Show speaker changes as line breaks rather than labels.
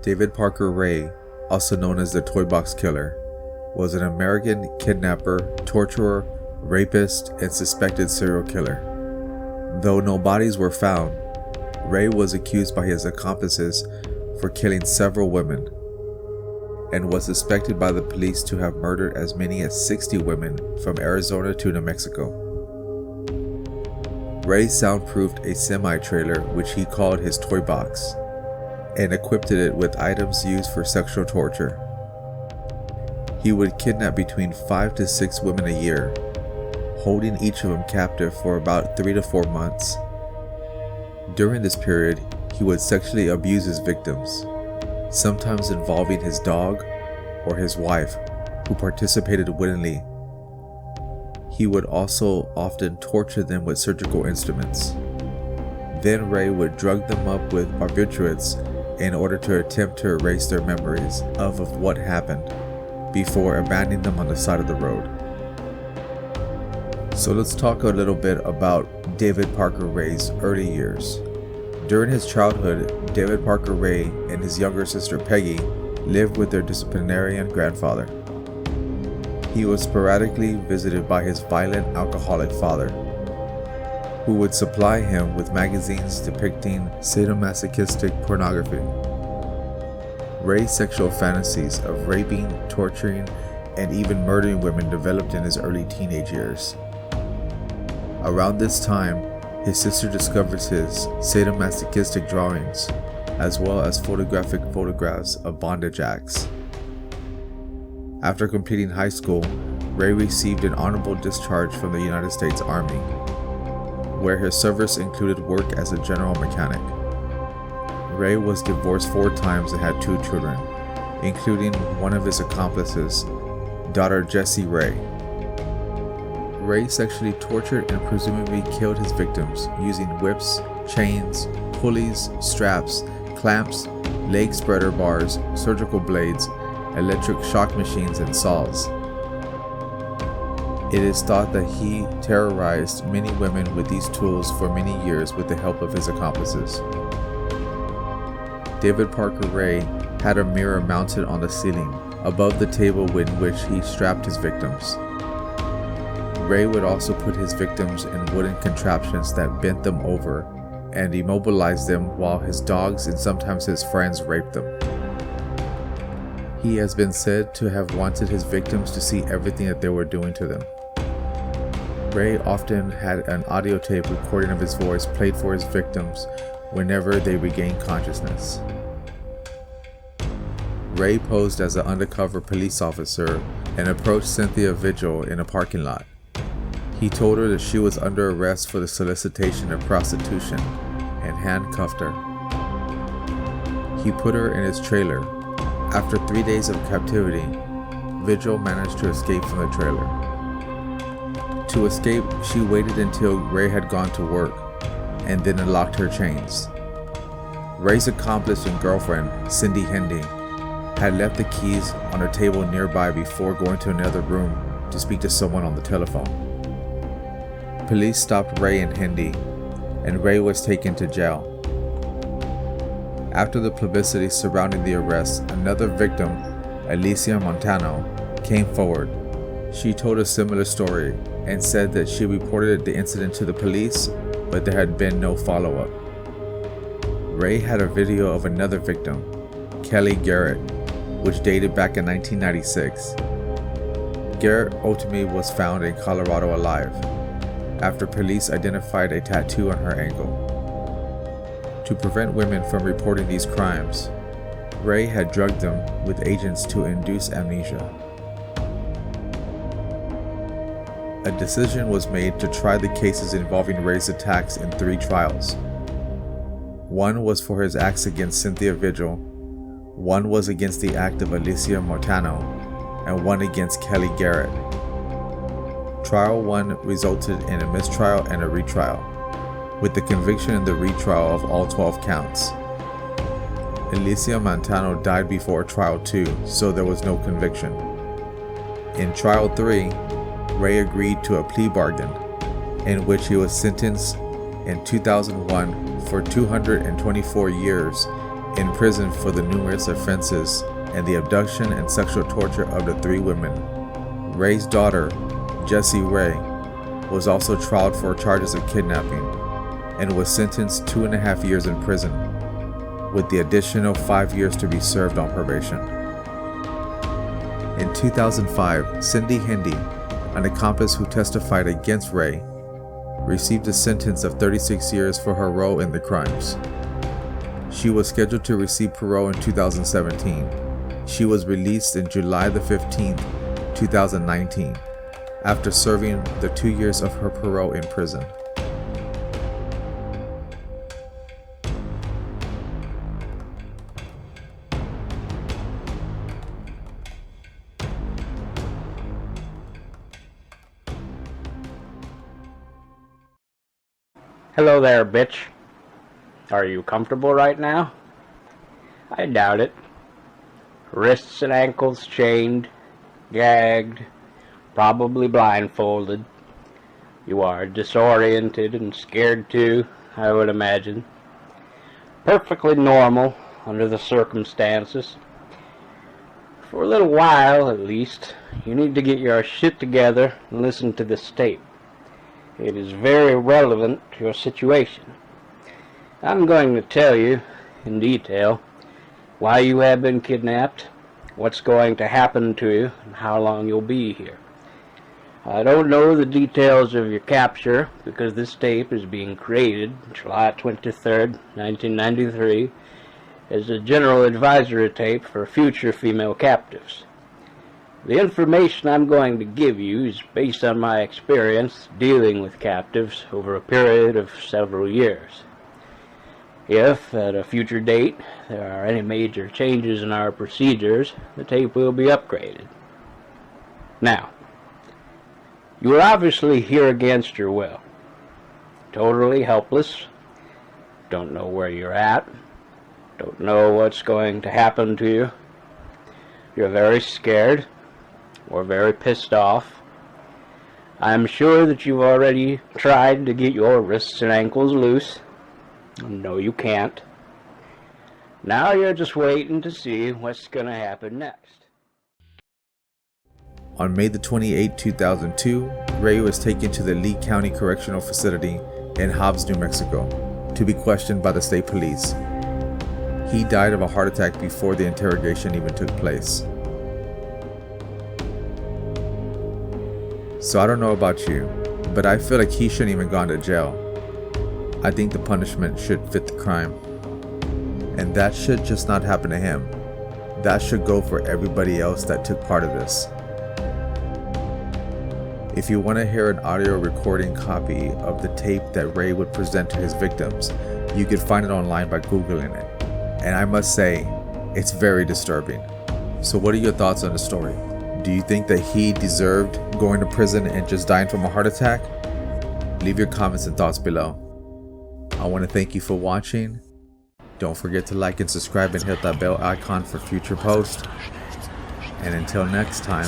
David Parker Ray, also known as the Toybox Killer, was an American kidnapper, torturer, rapist, and suspected serial killer. Though no bodies were found, Ray was accused by his accomplices for killing several women, and was suspected by the police to have murdered as many as 60 women from Arizona to New Mexico. Ray soundproofed a semi-trailer which he called his toy box, and equipped it with items used for sexual torture. He would kidnap between 5 to 6 women a year, holding each of them captive for about 3 to 4 months. During this period, he would sexually abuse his victims, sometimes involving his dog or his wife, who participated willingly. He would also often torture them with surgical instruments. Then Ray would drug them up with barbiturates in order to attempt to erase their memories of what happened, before abandoning them on the side of the road. So let's talk a little bit about David Parker Ray's early years. During his childhood, David Parker Ray and his younger sister Peggy lived with their disciplinarian grandfather. He was sporadically visited by his violent alcoholic father, who would supply him with magazines depicting sadomasochistic pornography. Ray's sexual fantasies of raping, torturing, and even murdering women developed in his early teenage years. Around this time, his sister discovers his sadomasochistic drawings, as well as photographic photographs of bondage acts. After completing high school, Ray received an honorable discharge from the United States Army, where his service included work as a general mechanic. Ray was divorced 4 times and had 2 children, including one of his accomplices, daughter Jessie Ray. Ray sexually tortured and presumably killed his victims using whips, chains, pulleys, straps, clamps, leg spreader bars, surgical blades, electric shock machines, and saws. It is thought that he terrorized many women with these tools for many years with the help of his accomplices. David Parker Ray had a mirror mounted on the ceiling above the table in which he strapped his victims. Ray would also put his victims in wooden contraptions that bent them over and immobilized them while his dogs and sometimes his friends raped them. He has been said to have wanted his victims to see everything that they were doing to them. Ray often had an audio tape recording of his voice played for his victims whenever they regained consciousness. Ray posed as an undercover police officer and approached Cynthia Vigil in a parking lot. He told her that she was under arrest for the solicitation of prostitution and handcuffed her. He put her in his trailer. After 3 days of captivity, Vigil managed to escape from the trailer. To escape, she waited until Ray had gone to work and then unlocked her chains. Ray's accomplice and girlfriend, Cindy Hendy, had left the keys on a table nearby before going to another room to speak to someone on the telephone. Police stopped Ray and Hendy, and Ray was taken to jail. After the publicity surrounding the arrest, another victim, Alicia Montano, came forward. She told a similar story and said that she reported the incident to the police, but there had been no follow-up. Ray had a video of another victim, Kelly Garrett, which dated back in 1996. Garrett ultimately was found in Colorado alive, after police identified a tattoo on her ankle. To prevent women from reporting these crimes, Ray had drugged them with agents to induce amnesia. A decision was made to try the cases involving Ray's attacks in 3 trials. One was for his acts against Cynthia Vigil, one was against the act of Alicia Montano, and one against Kelly Garrett. Trial 1 resulted in a mistrial and a retrial, with the conviction in the retrial of all 12 counts. Alicia Montano died before Trial 2, so there was no conviction. In Trial 3, Ray agreed to a plea bargain, in which he was sentenced in 2001 for 224 years in prison for the numerous offenses and the abduction and sexual torture of the 3 women. Ray's daughter, Jessie Ray, was also tried for charges of kidnapping and was sentenced 2.5 years in prison, with the additional 5 years to be served on probation. In 2005, Cindy Hindi, an accomplice who testified against Ray, received a sentence of 36 years for her role in the crimes. She was scheduled to receive parole in 2017. She was released in July the 15th, 2019, after serving the 2 years of her parole in prison.
Hello there, bitch. Are you comfortable right now? I doubt it. Wrists and ankles chained, gagged, probably blindfolded. You are disoriented and scared too, I would imagine. Perfectly normal under the circumstances. For a little while, at least, you need to get your shit together and listen to this tape. It is very relevant to your situation. I'm going to tell you, in detail, why you have been kidnapped, what's going to happen to you, and how long you'll be here. I don't know the details of your capture, because this tape is being created July 23rd, 1993, as a general advisory tape for future female captives. The information I'm going to give you is based on my experience dealing with captives over a period of several years. If, at a future date, there are any major changes in our procedures, the tape will be upgraded. Now, you are obviously here against your will. Totally helpless. Don't know where you're at. Don't know what's going to happen to you. You're very scared. Or very pissed off. I'm sure that you've already tried to get your wrists and ankles loose. No, you can't. Now you're just waiting to see what's going to happen next.
On May the 28th, 2002, Ray was taken to the Lee County Correctional Facility in Hobbs, New Mexico, to be questioned by the state police. He died of a heart attack before the interrogation even took place. So I don't know about you, but I feel like he shouldn't even gone to jail. I think the punishment should fit the crime. And that should just not happen to him. That should go for everybody else that took part of this. If you want to hear an audio recording copy of the tape that Ray would present to his victims, you can find it online by Googling it. And I must say, it's very disturbing. So what are your thoughts on the story? Do you think that he deserved going to prison and just dying from a heart attack? Leave your comments and thoughts below. I want to thank you for watching. Don't forget to like and subscribe and hit that bell icon for future posts. And until next time,